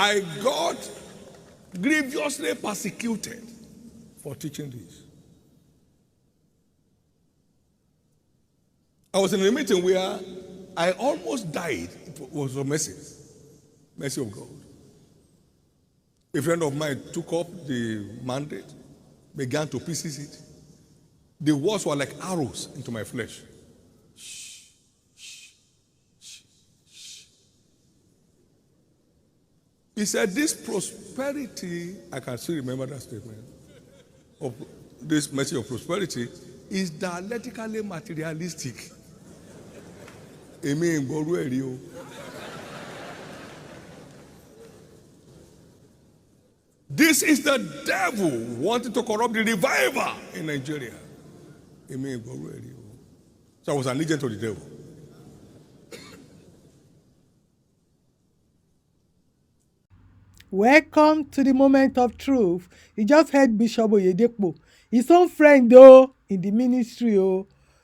I got grievously persecuted for teaching this. I was in a meeting where I almost died. It was a mercy of God. A friend of mine took up the mandate, began to pieces it. The words were like arrows into my flesh. He said, this prosperity, I can still remember that statement, of this message of prosperity is dialectically materialistic. This is the devil wanting to corrupt the revival in Nigeria. So I was an agent of the devil. Welcome to the moment of truth. You just heard Bishop Oyedepo. His own friend, though, in the ministry,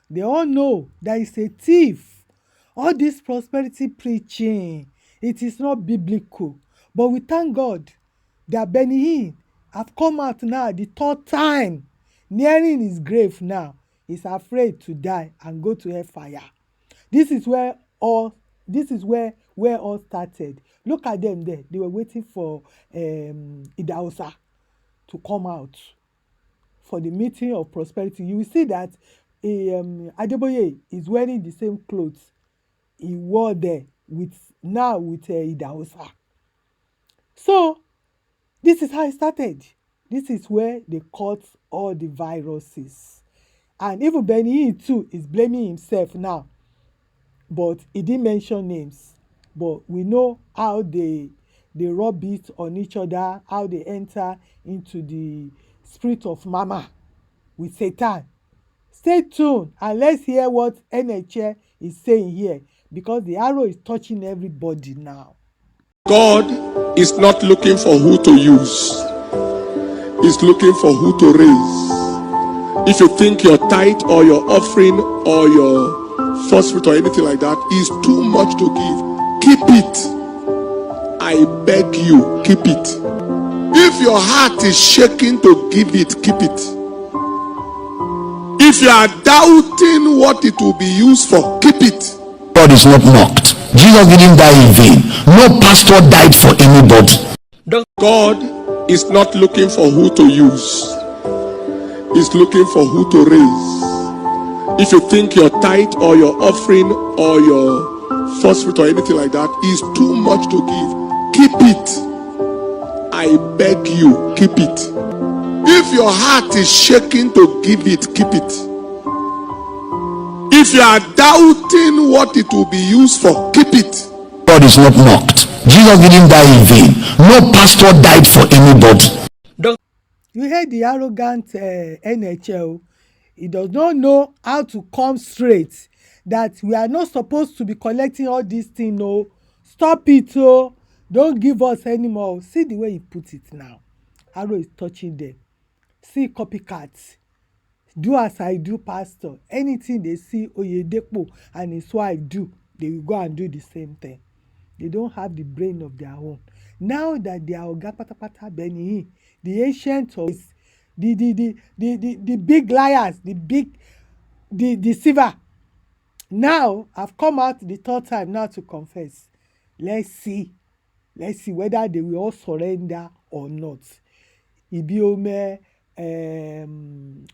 they all know that he's a thief. All this prosperity preaching, it is not biblical. But we thank God that Benny Hinn have come out now the third time, nearing his grave now. He's afraid to die and go to hellfire. This is where all started. Look at them there. They were waiting for Idahosa to come out for the meeting of prosperity. You will see that Adeboye is wearing the same clothes he wore there with Idahosa. So this is how it started. This is where they caught all the viruses. And even Benny Hinn too is blaming himself now. But he didn't mention names. But we know how they rub it on each other, how they enter into the spirit of Mama with Satan. Stay tuned and let's hear what Enenche is saying here, because the arrow is touching everybody now. God is not looking for who to use. He's looking for who to raise. If you think your tithe or your offering or your first fruit or anything like that is too much to give, keep it. I beg you, keep it. If your heart is shaking to give it, keep it. If you are doubting what it will be used for, keep it. God is not mocked. Jesus didn't die in vain. No pastor died for anybody. God is not looking for who to use. He's looking for who to raise. If you think your tithe or your offering or your first fruit or anything like that is too much to give, keep it. I beg you, keep it. If your heart is shaking to give it, keep it. If you are doubting what it will be used for, keep it. God is not mocked. Jesus didn't die in vain. No pastor died for anybody. You heard the arrogant NHL. He does not know how to come straight. That we are not supposed to be collecting all these things. No, stop it. Don't give us anymore. See the way he put it now. Arrow is touching them. See copycats. Do as I do, pastor. Anything they see Oyedepo and his wife do, they will go and do the same thing. They don't have the brain of their own. Now that they are Oga Patapata Benny Hinn, the ancient of the big liars, the deceiver, now have come out the third time now to confess. Let's see whether they will all surrender or not. Ibiome,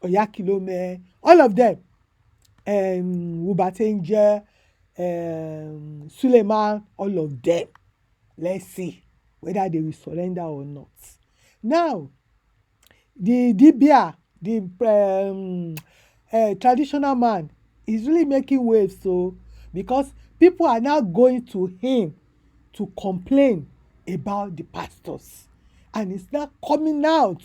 Oyakilome, all of them, Wubatenje, Suleiman, all of them. Let's see whether they will surrender or not. Now, the Dibia, the traditional man, is really making waves, because people are now going to him to complain about the pastors, and he's now coming out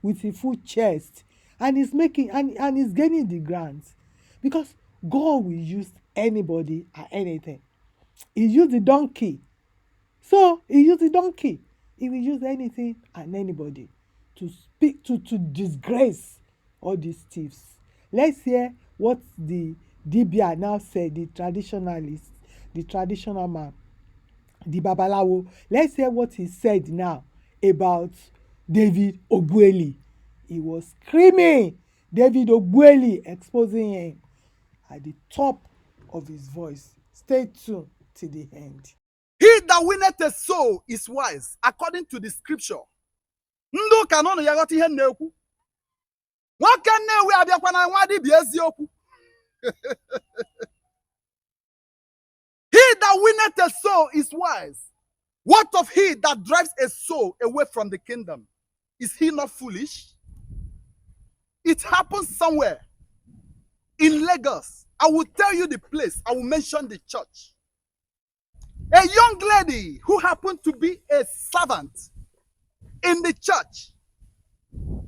with a full chest, and he's making and he's gaining the grants, because God will use anybody and anything. He used the donkey, so he used the donkey. He will use anything and anybody to speak to disgrace all these thieves. Let's hear what the Dibia now said, the traditionalist, the traditional man. the Babalawo. Let's hear what he said now about David Ogbueli. He was screaming, David Ogbueli, exposing him at the top of his voice. Stay tuned to the end. He that winneth a soul is wise, according to the scripture. Ndu kanonu ya ghọta ihe na-ekwu. Nwoke Nnewi abịakwa na nwa dibịa eziokwu. He that winneth a soul is wise. What of he that drives a soul away from the kingdom? Is he not foolish? It happens somewhere in Lagos. I will tell you the place. I will mention the church. A young lady who happened to be a servant in the church,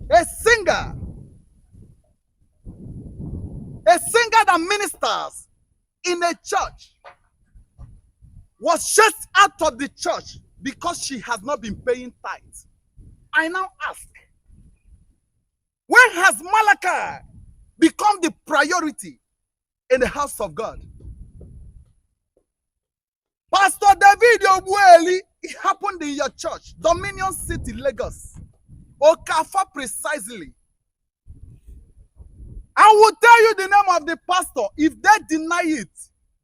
a singer that ministers in a church, was chased out of the church because she has not been paying tithes. I now ask, when has Malachi become the priority in the house of God? Pastor David Ogbueli, it happened in your church, Dominion City, Lagos. Okafa precisely. I will tell you the name of the pastor. If they deny it,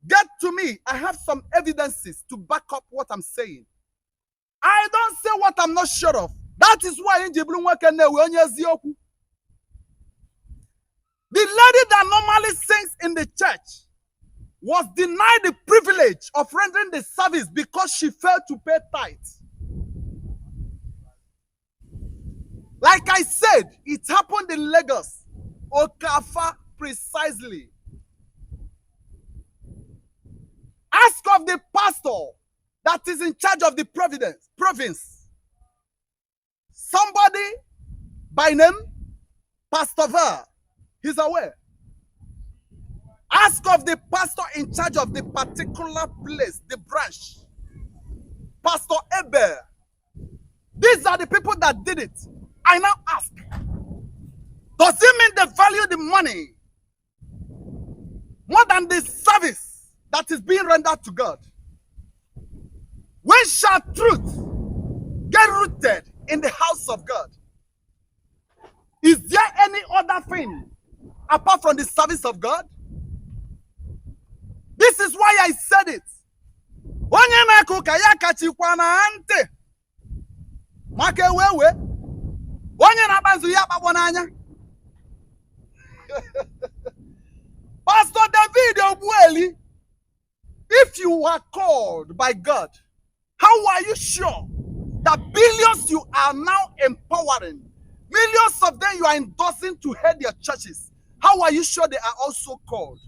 get to me. I have some evidences to back up what I'm saying. I don't say what I'm not sure of. That is why in Jibru Nweke, the lady that normally sings in the church was denied the privilege of rendering the service because she failed to pay tithes. Like I said, it happened in Lagos. Okafa precisely. Ask of the pastor that is in charge of the province. Somebody by name Pastor Ver. He's aware. Ask of the pastor in charge of the particular place, the branch. Pastor Eber. These are the people that did it. I now ask, does it mean they value the money more than the service that is being rendered to God? When shall truth get rooted in the house of God? Is there any other thing apart from the service of God? This is why I said it. Onye na-ekwu ka ya kachikwa na ntị maka ewewe onye na-agbazu ya akpakpọ n'anya. Pastor David Ogbueli, if you are called by God, how are you sure that billions you are now empowering, millions of them you are endorsing to head your churches, how are you sure they are also called?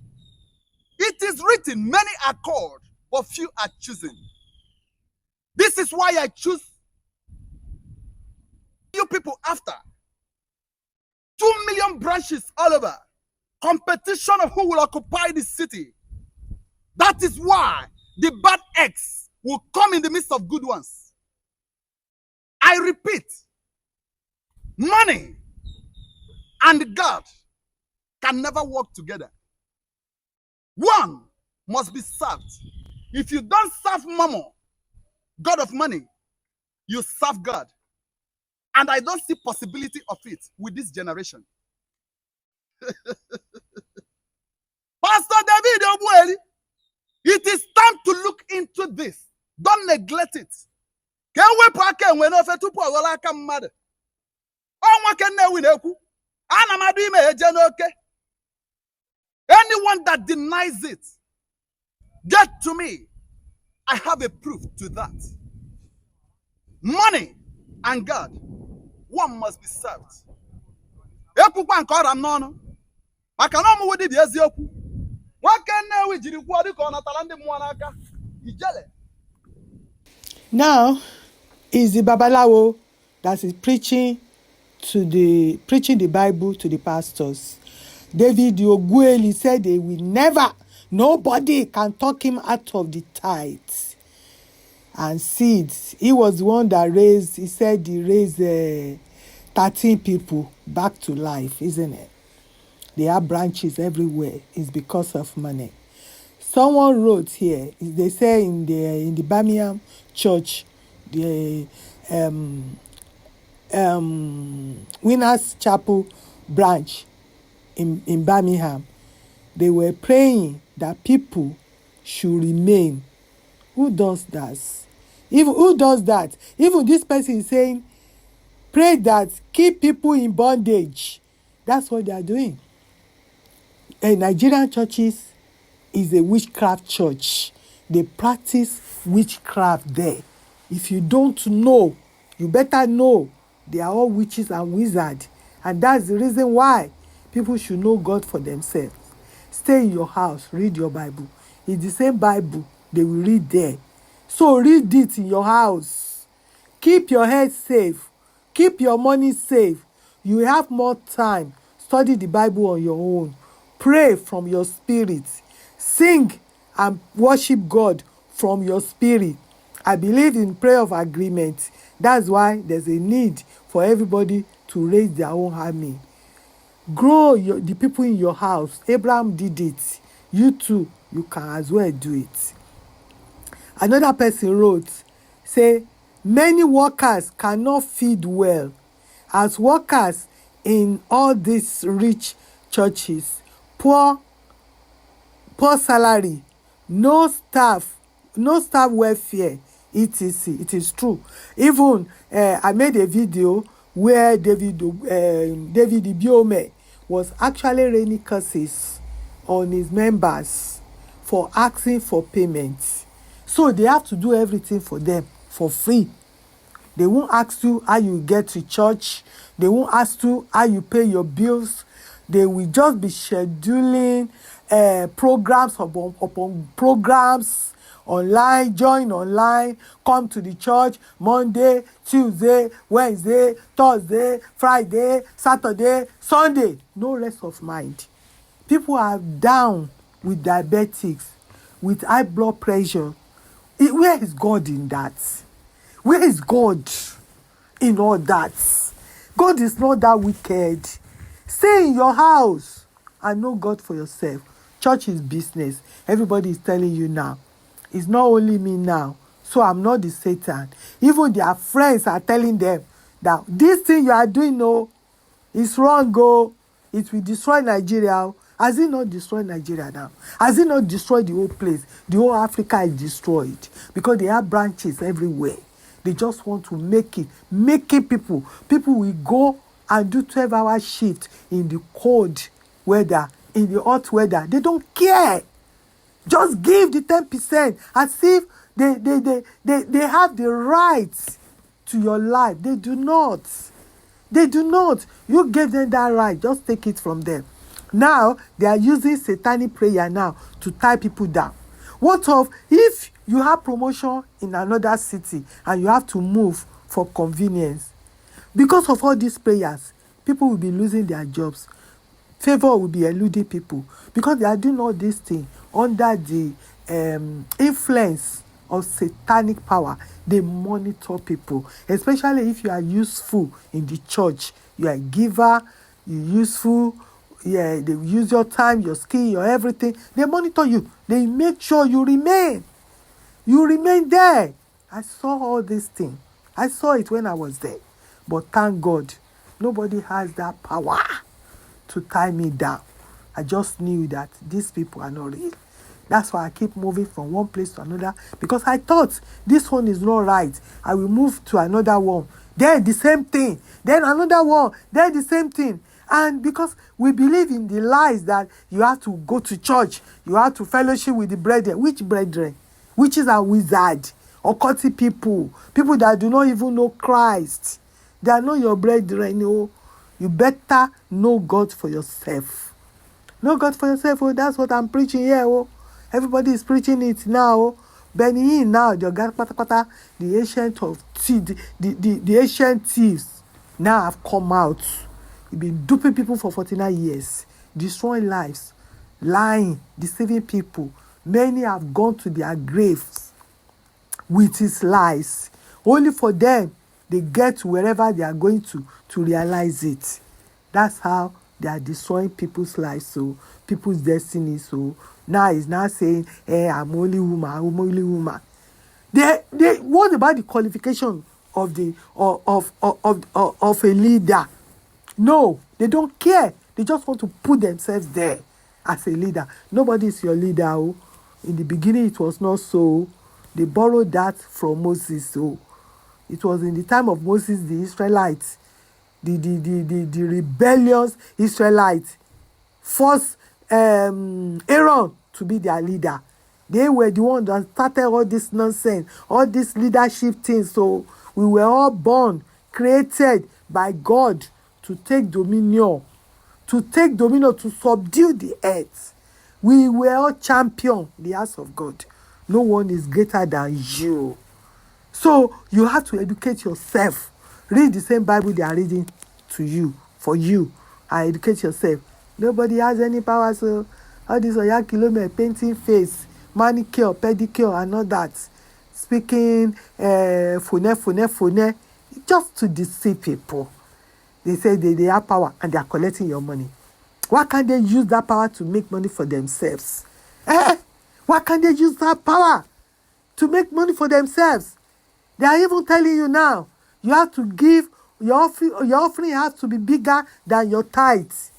It is written, many are called, but few are chosen. This is why I choose you people after. 2 million branches all over. Competition of who will occupy the city. That is why the bad eggs will come in the midst of good ones. I repeat, money and God can never work together. One must be served. If you don't serve Mammon, God of money, you serve God. And I don't see possibility of it with this generation. Pastor David Ogbueli, it is time to look into this. Don't neglect it. Anyone that denies it, get to me. I have a proof to that. Money and God, one must be served. Now is the Babalawo that is preaching the Bible to the pastors. David Ogbueli said they will never, nobody can talk him out of the tithes and seeds. He was the one that raised, he said he raised 13 people back to life, isn't it? They have branches everywhere. It's because of money. Someone wrote here, they say in the Birmingham church, the Winners Chapel branch in Birmingham, they were praying that people should remain. Who does that? Who does that? Even this person is saying, pray that keep people in bondage. That's what they are doing. Nigerian churches is a witchcraft church. They practice witchcraft there. If you don't know, you better know. They are all witches and wizards. And that's the reason why people should know God for themselves. Stay in your house, read your Bible. It's the same Bible they will read there. So read it in your house. Keep your head safe. Keep your money safe. You have more time. Study the Bible on your own. Pray from your spirit. Sing and worship God from your spirit. I believe in prayer of agreement. That's why there's a need for everybody to raise their own army. Grow the people in your house. Abraham did it. You too, you can as well do it. Another person wrote, say, many workers cannot feed well. As workers in all these rich churches, poor salary, no staff welfare, etc. It is true. Even I made a video where David Ibiome was actually raining curses on his members for asking for payments. So they have to do everything for them for free. They won't ask you how you get to church. They won't ask you how you pay your bills. They will just be scheduling programs upon programs online, join online, come to the church Monday, Tuesday, Wednesday, Thursday, Friday, Saturday, Sunday. No rest of mind. People are down with diabetics, with high blood pressure. Where is God in that? Where is God in all that? God is not that wicked. Stay in your house and know God for yourself. Church is business. Everybody is telling you now. It's not only me now. So I'm not the Satan. Even their friends are telling them that this thing you are doing, no, it's wrong, go. It will destroy Nigeria. Has it not destroyed Nigeria now? Has it not destroyed the whole place? The whole Africa is destroyed because they have branches everywhere. They just want to make it people. People will go and do 12-hour shift in the cold weather, in the hot weather. They don't care. Just give the 10% as if they have the right to your life. They do not. They do not. You gave them that right. Just take it from them. Now, they are using satanic prayer now to tie people down. What of if you have promotion in another city and you have to move for convenience? Because of all these prayers, people will be losing their jobs. Favor will be eluding people because they are doing all these things under the influence of satanic power. They monitor people, especially if you are useful in the church. You are a giver, you're useful. Yeah, they use your time, your skill, your everything. They monitor you. They make sure you remain. You remain there. I saw all these things. I saw it when I was there. But thank God, nobody has that power to tie me down. I just knew that these people are not real. That's why I keep moving from one place to another, because I thought this one is not right. I will move to another one. Then the same thing. Then another one. Then the same thing. And because we believe in the lies that you have to go to church, you have to fellowship with the brethren. Which brethren? Witches and wizards, occultic people that do not even know Christ. They are not your brethren. No. You better know God for yourself. Know God for yourself. Oh, that's what I'm preaching here. Oh, everybody is preaching it now. Oh. Benny now, the ancient thieves now have come out. You've been duping people for 49 years, destroying lives, lying, deceiving people. Many have gone to their graves with his lies. Only for them, they get to wherever they are going to realize it. That's how they are destroying people's lives, so people's destiny. So Now he's now saying, I'm only woman, I'm only woman. What about the qualification of of a leader? No, they don't care. They just want to put themselves there as a leader. Nobody is your leader. Oh. In the beginning, it was not so. They borrowed that from Moses. So it was in the time of Moses, the Israelites, the rebellious Israelites forced Aaron to be their leader. They were the ones that started all this nonsense, all this leadership things. So we were all born, created by God to take dominion, to subdue the earth. We were all champion, the house of God. No one is greater than you. So you have to educate yourself. Read the same Bible they are reading to you, for you, and educate yourself. Nobody has any power, so all this Oya Kilome painting face, manicure, pedicure, and all that. Speaking phone, just to deceive people. They say they have power and they are collecting your money. Why can't they use that power to make money for themselves? Why can't they use that power to make money for themselves? They are even telling you now, you have to give, your offering has to be bigger than your tithes.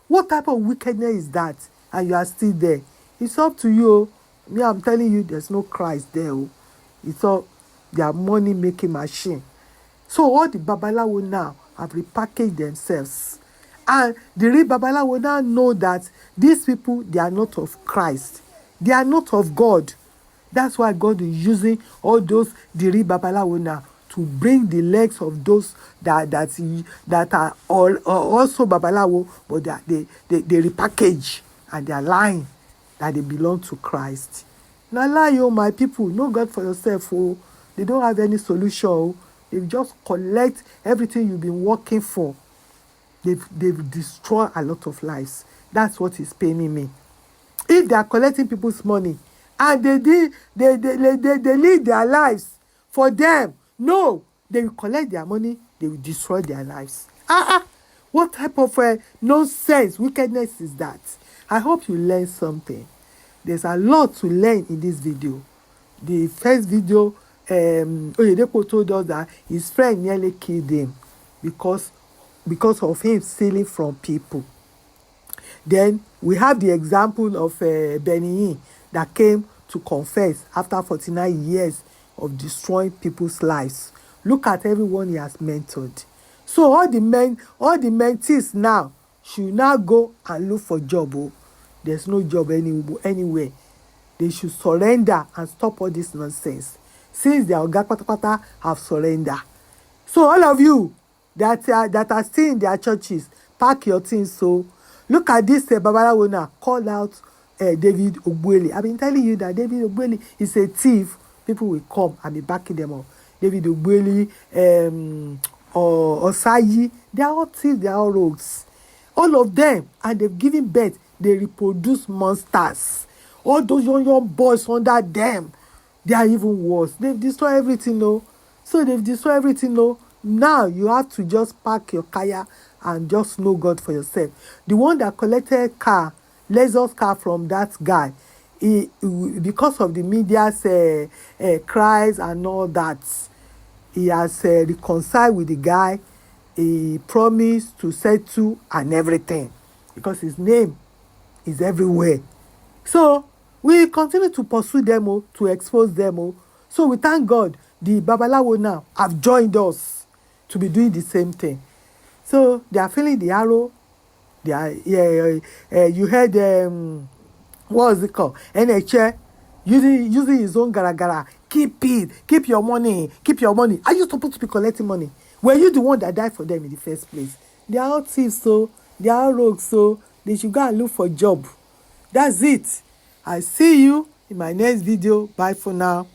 What type of wickedness is that? And you are still there. It's up to you. Me, I'm telling you, there's no Christ there. It's all their money-making machine. So all the Babalawo now have repackaged themselves. And the real Babalawo now know that these people, they are not of Christ. They are not of God. That's why God is using all those the real Babalawo now to bring the legs of those that are also Babalawo, but they repackage and they are lying that they belong to Christ. Now lie, oh my people, know God for yourself. Oh, they don't have any solution. Oh. They just collect everything you've been working for. They've destroyed a lot of lives. That's what is paining me. If they are collecting people's money and they lead their lives for them, no, they will collect their money, they will destroy their lives. What type of nonsense, wickedness is that? I hope you learn something. There's a lot to learn in this video. The first video, Oyedepo told us that his friend nearly killed him because of him stealing from people. Then we have the example of Benin that came to confess after 49 years of destroying people's lives. Look at everyone he has mentored. So all the mentees now should now go and look for job. Oh. There's no job anywhere. They should surrender and stop all this nonsense. Since their Oga Patapata have surrendered. So all of you that are still in their churches, pack your things. So look at this Babalawo now, call out David Ogbueli. I've been telling you that David Ogbueli is a thief. People will come and be backing them up. David Ogbueli, Osayi, they are all thieves, they are all rogues. All of them, and they've given birth, they reproduce monsters. All those young boys under them, they are even worse. They've destroyed everything, no. So they've destroyed everything, no. Now you have to just pack your kaya and just know God for yourself. The one that collected Lexus car from that guy, because of the media's cries and all that, he has reconciled with the guy. He promised to settle and everything because his name is everywhere. So we continue to pursue them, to expose them. So we thank God the Babalawo now have joined us to be doing the same thing. So they are feeling the arrow. They are, you heard, what was it called? Enenche using his own gara. Keep your money. Are you supposed to be collecting money? Were you the one that died for them in the first place? They are all thieves, so they are all rogues, so they should go and look for a job. That's it. I see you in my next video. Bye for now.